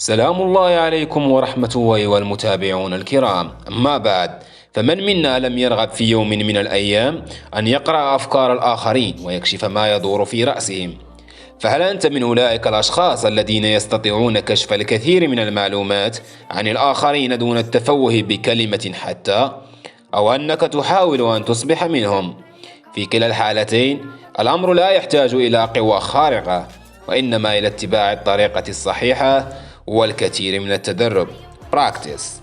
سلام الله عليكم ورحمته والمتابعون الكرام. أما بعد، فمن منا لم يرغب في يوم من الأيام أن يقرأ أفكار الآخرين ويكشف ما يدور في رأسهم؟ فهل أنت من أولئك الأشخاص الذين يستطيعون كشف الكثير من المعلومات عن الآخرين دون التفوه بكلمة حتى؟ أو أنك تحاول أن تصبح منهم؟ في كلا الحالتين الأمر لا يحتاج إلى قوة خارقة، وإنما إلى اتباع الطريقة الصحيحة والكثير من التدرب practice.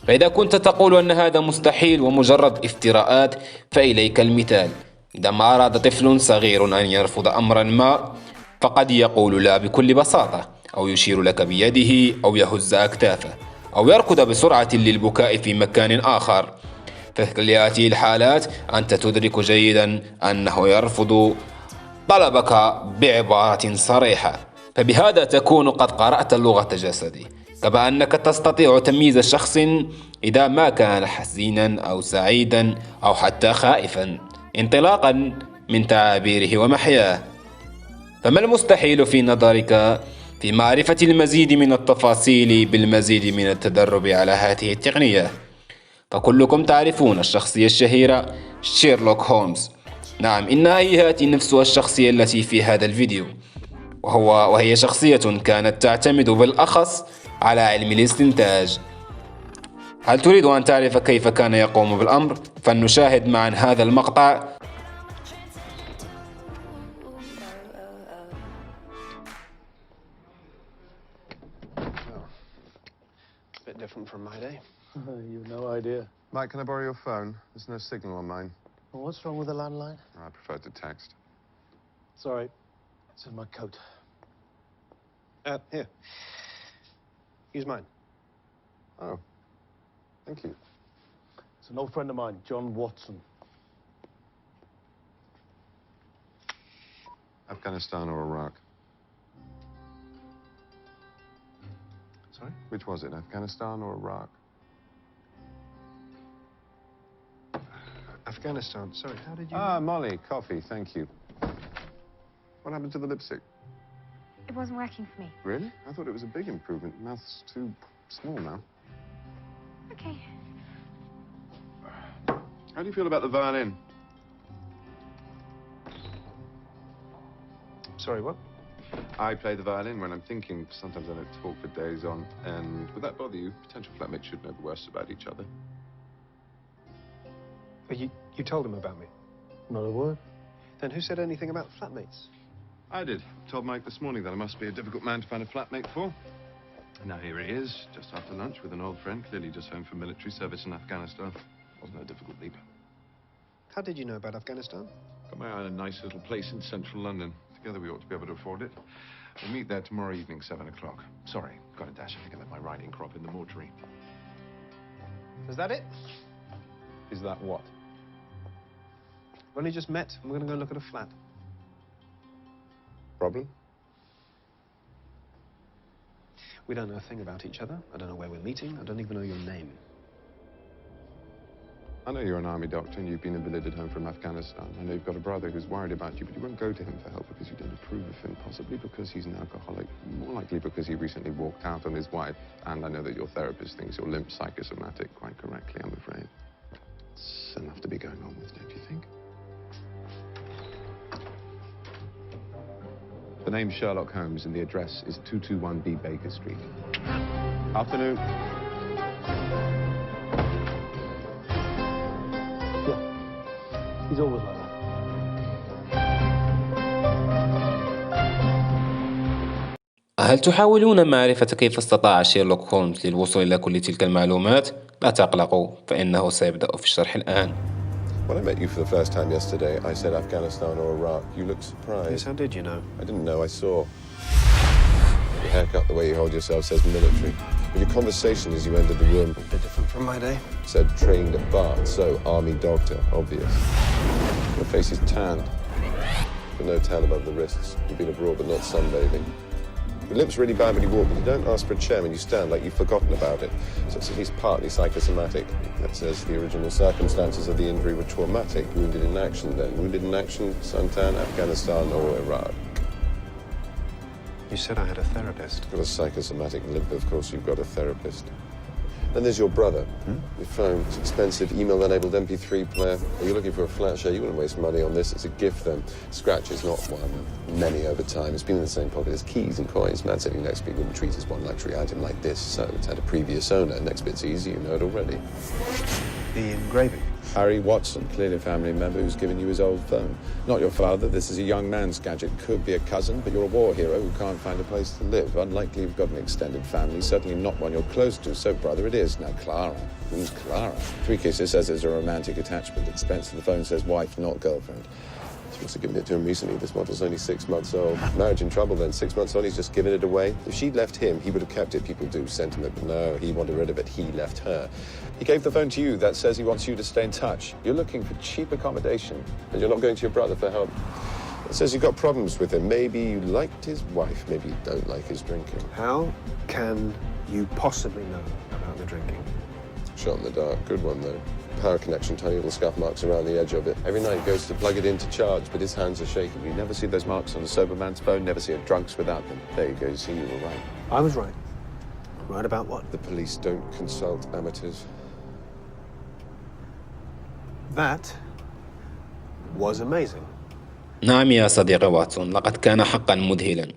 فإذا كنت تقول أن هذا مستحيل ومجرد افتراءات، فإليك المثال. عندما أراد طفل صغير أن يرفض أمرا ما، فقد يقول لا بكل بساطة، أو يشير لك بيده، أو يهز أكتافه، أو يركض بسرعة للبكاء في مكان آخر. في هذه الحالات أنت تدرك جيدا أنه يرفض طلبك بعبارة صريحة، فبهذا تكون قد قرأت اللغة الجسدية. كما أنك تستطيع تمييز شخص إذا ما كان حزينا أو سعيدا أو حتى خائفا انطلاقا من تعابيره ومحياه. فما المستحيل في نظرك في معرفة المزيد من التفاصيل بالمزيد من التدرب على هذه التقنية؟ فكلكم تعرفون الشخصية الشهيرة شيرلوك هولمز. نعم، إنها هي نفسها الشخصية التي في هذا الفيديو، وهي شخصية كانت تعتمد بالأخص على علم الاستنتاج. هل تريد أن تعرف كيف كان يقوم بالأمر؟ فلنشاهد معا هذا المقطع. Bit different from my day. You've no idea. Mike, can I borrow your phone? There's no signal on mine. Well, what's wrong with the landline? I prefer to text. Sorry, it's in my coat. Here. Use mine. Oh, Thank you. it's an old friend of mine, John Watson. Afghanistan or Iraq? Sorry? Which was it, Afghanistan or Iraq? Afghanistan. Sorry, how did you... Molly, coffee, thank you. What happened to the lipstick? It wasn't working for me. Really? I thought it was a big improvement. Mouth's too small now. Okay. How do you feel about the violin? Sorry, what? I play the violin when I'm thinking. Sometimes I don't talk for days on. And would that bother you? Potential flatmates should know the worst about each other. You told him about me? Not a word. Then who said anything about flatmates? I did. Told Mike this morning that I must be a difficult man to find a flatmate for. And now here he is, just after lunch with an old friend, clearly just home from military service in Afghanistan. Wasn't a difficult leap. How did you know about Afghanistan? Got my eye on a nice little place in central London. Together we ought to be able to afford it. We'll meet there tomorrow evening, 7 o'clock. Sorry, got a dash. I think I left my riding crop in the mortuary. Is that it? Is that what? We've only just met, and we're going to go look at a flat. Problem? We don't know a thing about each other. I don't know where we're meeting. I don't even know your name. I know you're an army doctor and you've been invalided home from Afghanistan. I know you've got a brother who's worried about you, but you won't go to him for help because you don't approve of him, possibly because he's an alcoholic, more likely because he recently walked out on his wife, and I know that your therapist thinks you're limp psychosomatic, quite correctly, I'm afraid. It's enough to be going on with, don't you think? The name's Sherlock Holmes and the address is 221B Baker Street. Afternoon. Yeah, he's always like that. هل تحاولون معرفة كيف استطاع شيرلوك هولمز للوصول إلى كل تلك المعلومات؟ لا تقلقوا، فإنه سيبدأ في الشرح الآن. When I met you for the first time yesterday, I said Afghanistan or Iraq. You looked surprised. Yes, how did you know? I didn't know, I saw. Your haircut, the way you hold yourself says military. But your conversation as you entered the room A bit different from my day. said trained at Bath, so army doctor, obvious. Your face is tanned, but no tan above the wrists. You've been abroad, but not sunbathing. Your lips really bad when you walk, but you don't ask for a chair when you stand like you've forgotten about it. So it's at least partly psychosomatic. That says the original circumstances of the injury were traumatic. Wounded in action then. Wounded in action, suntan, Afghanistan or Iraq. You said I had a therapist. You've got a psychosomatic limp, of course you've got a therapist. Then there's your brother. Your phone, it's expensive, email-enabled MP3 player. Are you looking for a flat share? You wouldn't waste money on this. It's a gift, then. Scratch is not one, many over time. It's been in the same pocket as keys and coins. Man said your next bit wouldn't treat as one luxury item like this, so it's had a previous owner. Next bit's easy, you know it already. The engraving. Harry Watson, clearly a family member who's given you his old phone. Not your father, this is a young man's gadget. Could be a cousin, but you're a war hero who can't find a place to live. Unlikely you've got an extended family, certainly not one you're close to. So, brother, it is. Now, Clara. Who's Clara? 3 cases says there's a romantic attachment. Expense to the phone says wife, not girlfriend. She must have given it to him recently. This model's only 6 months old. Marriage in trouble then. 6 months on, he's just given it away. If she'd left him, he would have kept it. People do sentiment, but no, he wanted rid of it. He left her. He gave the phone to you. That says he wants you to stay in touch. You're looking for cheap accommodation, and you're not going to your brother for help. It says you've got problems with him. Maybe you liked his wife. Maybe you don't like his drinking. How can you possibly know about the drinking? Shot in the dark. Good one, though. Power connection, tiny little scuff marks around the edge of it. Every night he goes to plug it in to charge, but his hands are shaking. You never see those marks on a sober man's phone, never see a drunk's without them. There you go, you see, you were right. I was right. Right about what? The police don't consult amateurs. That was amazing. نعم يا صديقي واتسون، لقد كان حقا مذهلا.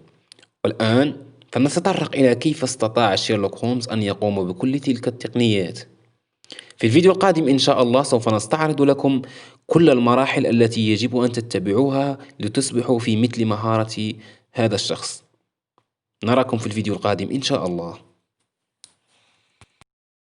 والآن فنتطرق إلى كيف استطاع شيرلوك هولمز أن يقوم بكل تلك التقنيات. في الفيديو القادم إن شاء الله سوف نستعرض لكم كل المراحل التي يجب أن تتبعوها لتصبحوا في مثل مهارة هذا الشخص. نراكم في الفيديو القادم إن شاء الله.